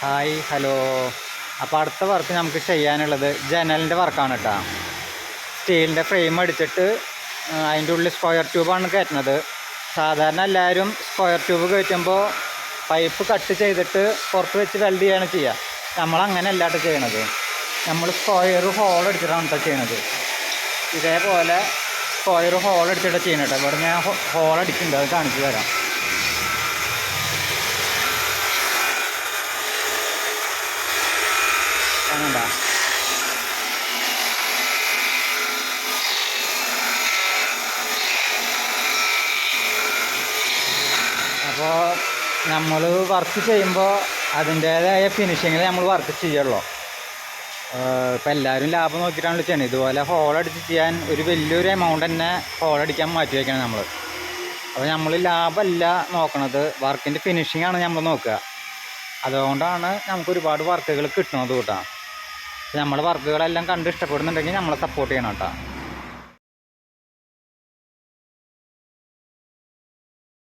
Hi hello. അപ്പോൾ അടുത്ത work നമുക്ക് ചെയ്യാനുള്ളത് ജനലിൻ്റെ വർക്കാണ് കേട്ടോ. സ്റ്റീലിൻ്റെ ഫ്രെയിം അടിച്ചിട്ട് അതിൻ്റെ ഉള്ളിൽ സ്ക്വയർ ട്യൂബാണ് കയറ്റുന്നത്. സാധാരണ എല്ലാവരും സ്ക്വയർ ട്യൂബ് കയറ്റുമ്പോൾ പൈപ്പ് കട്ട് ചെയ്തിട്ട് പുറത്ത് വെച്ച് വെൽഡ് ചെയ്യാണ് ചെയ്യുക. നമ്മളങ്ങനെ അല്ലാട്ട് ചെയ്യണത്. നമ്മൾ സ്ക്വയർ ഹോൾ അടിച്ചിട്ടാണ് കേട്ടോ ചെയ്യണത്. ഇതേപോലെ സ്ക്വയർ ഹോൾ അടിച്ചിട്ട് ചെയ്യണം കേട്ടോ. ഇവിടെ ഞാൻ ഹോൾ അടിക്കുന്നുണ്ട്, അത് കാണിച്ചു തരാം. കാണണ്ട, അപ്പോൾ നമ്മൾ വർക്ക് ചെയ്യുമ്പോൾ അതിൻ്റേതായ ഫിനിഷിങ്ങിൽ നമ്മൾ വർക്ക് ചെയ്യുള്ളൂ. ഇപ്പോൾ എല്ലാവരും ലാഭം നോക്കിയിട്ടാണല്ലോ ചെയ്യണത്. ഇതുപോലെ ഹോളടിച്ച് ചെയ്യാൻ ഒരു വലിയൊരു എമൗണ്ട് തന്നെ ഹോളടിക്കാൻ മാറ്റി വയ്ക്കണം നമ്മൾ. അപ്പോൾ നമ്മൾ ലാഭമല്ല നോക്കണത്, വർക്കിൻ്റെ ഫിനിഷിങ്ങാണ് നമ്മൾ നോക്കുക. അതുകൊണ്ടാണ് നമുക്ക് ഒരുപാട് വർക്കുകൾ കിട്ടുന്നത് കേട്ടോ. നമ്മുടെ വർക്കുകളെല്ലാം കണ്ട് ഇഷ്ടപ്പെടുന്നുണ്ടെങ്കിൽ നമ്മളെ സപ്പോർട്ട് ചെയ്യണം കേട്ടോ.